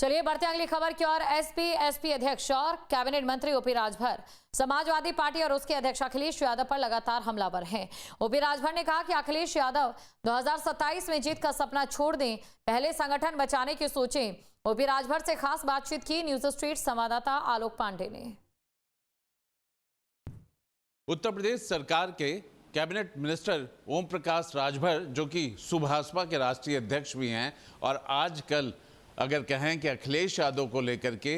चलिए बढ़ते हैं अगली खबर की ओर। एसपी अध्यक्ष और कैबिनेट मंत्री ओपी राजभर समाजवादी पार्टी और उसके अध्यक्ष अखिलेश यादव पर लगातार हमलावर हैं। ओपी राजभर ने कहा कि अखिलेश यादव 2027 में जीत का सपना छोड़ दें, पहले संगठन बचाने की सोचें। ओपी राजभर से खास बातचीत की न्यूज स्ट्रीट संवाददाता आलोक पांडे ने। उत्तर प्रदेश सरकार के कैबिनेट मिनिस्टर ओम प्रकाश राजभर, जो कि सुभाषपा के राष्ट्रीय अध्यक्ष भी हैं और आजकल अगर कहें कि अखिलेश यादव को लेकर के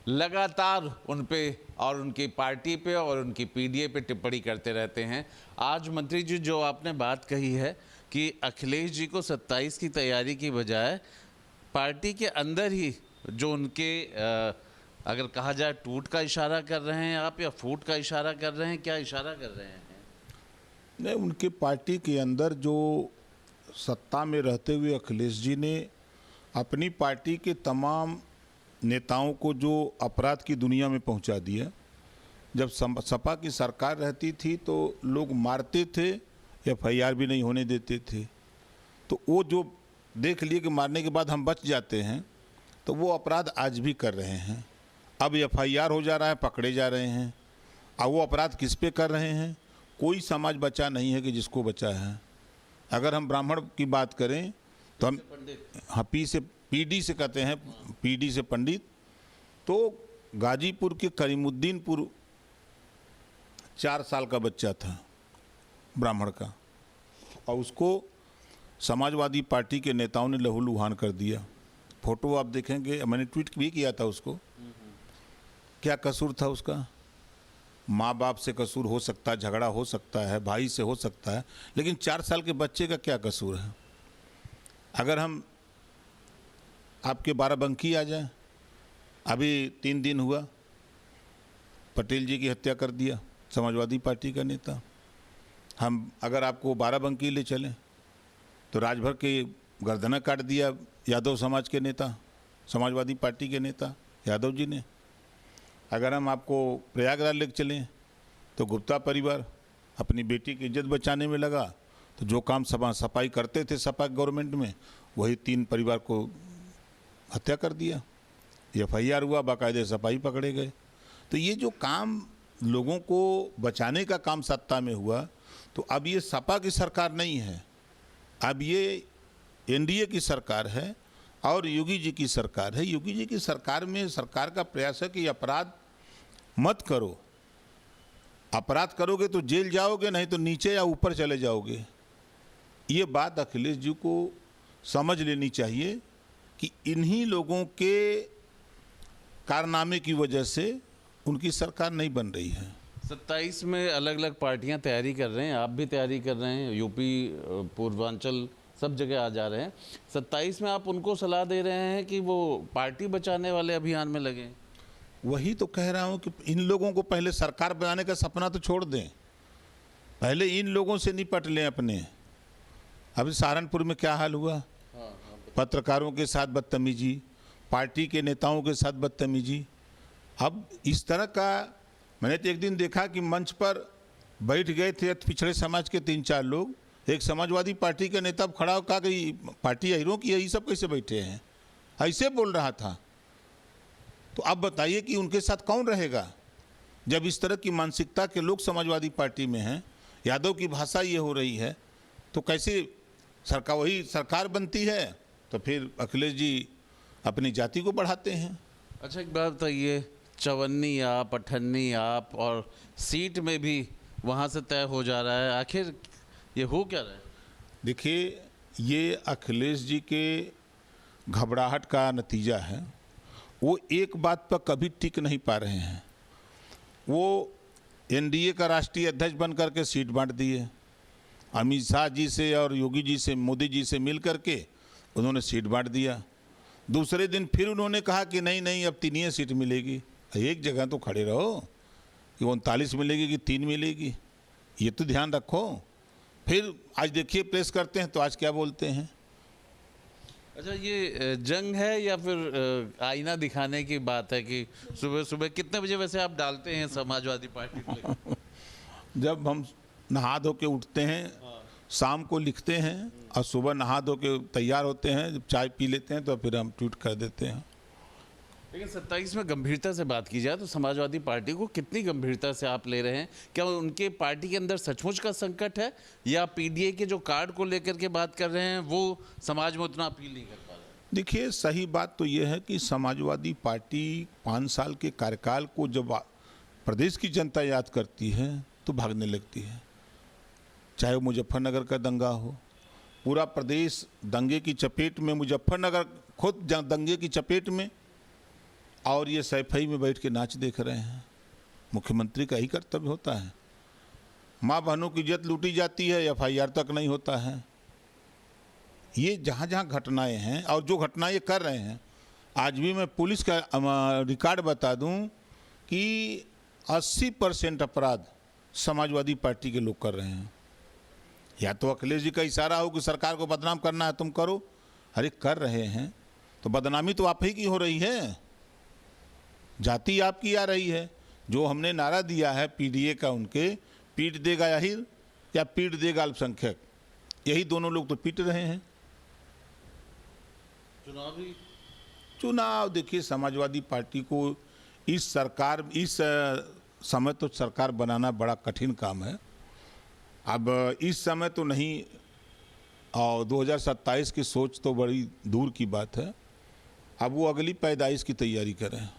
लगातार उन पे और उनकी पार्टी पे और उनकी पीडीए पे टिप्पणी करते रहते हैं। आज मंत्री जी जो आपने बात कही है कि अखिलेश जी को 27 की तैयारी की बजाय पार्टी के अंदर ही जो उनके अगर कहा जाए टूट का इशारा कर रहे हैं आप या फूट का इशारा कर रहे हैं, क्या इशारा कर रहे हैं? नहीं, उनके पार्टी के अंदर जो सत्ता में रहते हुए अखिलेश जी ने अपनी पार्टी के तमाम नेताओं को जो अपराध की दुनिया में पहुंचा दिया। जब सपा की सरकार रहती थी तो लोग मारते थे, एफआईआर भी नहीं होने देते थे। तो वो जो देख लिए कि मारने के बाद हम बच जाते हैं, तो वो अपराध आज भी कर रहे हैं। अब एफआईआर हो जा रहा है, पकड़े जा रहे हैं। अब वो अपराध किस पे कर रहे हैं? कोई समाज बचा नहीं है कि जिसको बचा है। अगर हम ब्राह्मण की बात करें तो हम पीडी से कहते हैं, पीडी से पंडित। तो गाजीपुर के करीमुद्दीनपुर 4 साल का बच्चा था ब्राह्मण का, और उसको समाजवादी पार्टी के नेताओं ने लहूलुहान कर दिया। फोटो आप देखेंगे, मैंने ट्वीट भी किया था उसको। क्या कसूर था उसका? माँ बाप से कसूर हो सकता है, झगड़ा हो सकता है, भाई से हो सकता है, लेकिन 4 साल के बच्चे का क्या कसूर है? अगर हम आपके बाराबंकी आ जाए, अभी 3 दिन हुआ, पटेल जी की हत्या कर दिया समाजवादी पार्टी का नेता। हम अगर आपको बाराबंकी ले चलें तो राजभर के गर्दना काट दिया यादव समाज के नेता, समाजवादी पार्टी के नेता यादव जी ने। अगर हम आपको प्रयागराज ले चलें तो गुप्ता परिवार अपनी बेटी की इज्जत बचाने में लगा, तो जो काम सफाई करते थे सपा गवर्नमेंट में, वही 3 परिवार को हत्या कर दिया। एफआईआर हुआ, बाकायदे सफाई पकड़े गए। तो ये जो काम लोगों को बचाने का काम सत्ता में हुआ, तो अब ये सपा की सरकार नहीं है, अब ये एनडीए की सरकार है और योगी जी की सरकार है। योगी जी की सरकार में सरकार का प्रयास है कि अपराध मत करो। अपराध करोगे तो जेल जाओगे, नहीं तो नीचे या ऊपर चले जाओगे। ये बात अखिलेश जी को समझ लेनी चाहिए कि इन्हीं लोगों के कारनामे की वजह से उनकी सरकार नहीं बन रही है। 27 में अलग अलग पार्टियां तैयारी कर रहे हैं, आप भी तैयारी कर रहे हैं, यूपी पूर्वांचल सब जगह आ जा रहे हैं। 27 में आप उनको सलाह दे रहे हैं कि वो पार्टी बचाने वाले अभियान में लगे। वही तो कह रहा हूँ कि इन लोगों को पहले सरकार बनाने का सपना तो छोड़ दें, पहले इन लोगों से निपट लें अपने। अभी सहारनपुर में क्या हाल हुआ? पत्रकारों के साथ बदतमीजी, पार्टी के नेताओं के साथ बदतमीजी। अब इस तरह का मैंने तो एक दिन देखा कि मंच पर बैठ गए थे पिछड़े समाज के 3-4 लोग, एक समाजवादी पार्टी के नेता खड़ा होकर कहा कि पार्टी हीरो की है, ये सब कैसे बैठे हैं, ऐसे बोल रहा था। तो अब बताइए कि उनके साथ कौन रहेगा जब इस तरह की मानसिकता के लोग समाजवादी पार्टी में हैं, यादव की भाषा ये हो रही है, तो कैसे सरकार वही सरकार बनती है? तो फिर अखिलेश जी अपनी जाति को बढ़ाते हैं। अच्छा, एक बात बताइए, 54 आप 58 आप और सीट में भी वहाँ से तय हो जा रहा है, आखिर ये हो क्या रहा है? देखिए, ये अखिलेश जी के घबराहट का नतीजा है। वो एक बात पर कभी टिक नहीं पा रहे हैं। वो एनडीए का राष्ट्रीय अध्यक्ष बन करके सीट बांट दिए, अमित शाह जी से और योगी जी से, मोदी जी से मिल करके उन्होंने सीट बांट दिया। दूसरे दिन फिर उन्होंने कहा कि नहीं अब 3 सीट मिलेगी। एक जगह तो खड़े रहो कि 39 मिलेगी कि 3 मिलेगी, ये तो ध्यान रखो। फिर आज देखिए प्रेस करते हैं तो आज क्या बोलते हैं। अच्छा, ये जंग है या फिर आईना दिखाने की बात है कि सुबह सुबह कितने बजे वैसे आप डालते हैं समाजवादी पार्टी को? जब हम नहा धो के उठते हैं, शाम को लिखते हैं और सुबह नहा धो के तैयार होते हैं, जब चाय पी लेते हैं तो फिर हम ट्वीट कर देते हैं। लेकिन 27 में गंभीरता से बात की जाए तो समाजवादी पार्टी को कितनी गंभीरता से आप ले रहे हैं? क्या उनके पार्टी के अंदर सचमुच का संकट है या पीडीए के जो कार्ड को लेकर के बात कर रहे हैं वो समाज में उतना अपील नहीं कर पा रहे? देखिए, सही बात तो ये है कि समाजवादी पार्टी 5 साल के कार्यकाल को जब प्रदेश की जनता याद करती है तो भागने लगती है। चाहे वो मुजफ्फरनगर का दंगा हो, पूरा प्रदेश दंगे की चपेट में, मुजफ्फरनगर खुद दंगे की चपेट में, और ये सैफई में बैठ के नाच देख रहे हैं। मुख्यमंत्री का ही कर्तव्य होता है। माँ बहनों की इज्जत लूटी जाती है, एफआईआर तक नहीं होता है। ये जहाँ जहाँ घटनाएं हैं और जो घटनाएं ये कर रहे हैं, आज भी मैं पुलिस का रिकॉर्ड बता दूं कि 80% अपराध समाजवादी पार्टी के लोग कर रहे हैं। या तो अखिलेश जी का इशारा हो कि सरकार को बदनाम करना है, तुम करो, अरे कर रहे हैं तो बदनामी तो आप ही की हो रही है, जाति आपकी आ रही है। जो हमने नारा दिया है पीडीए का, उनके पीट देगा अहिर या पीट देगा अल्पसंख्यक, यही दोनों लोग तो पीट रहे हैं। चुनाव देखिए, समाजवादी पार्टी को इस समय तो सरकार बनाना बड़ा कठिन काम है। अब इस समय तो नहीं, और 2027 की सोच तो बड़ी दूर की बात है। अब वो अगली पैदाइश की तैयारी करें।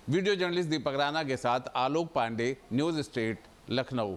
वीडियो जर्नलिस्ट दीपक राणा के साथ आलोक पांडे, न्यूज़ स्टेट, लखनऊ।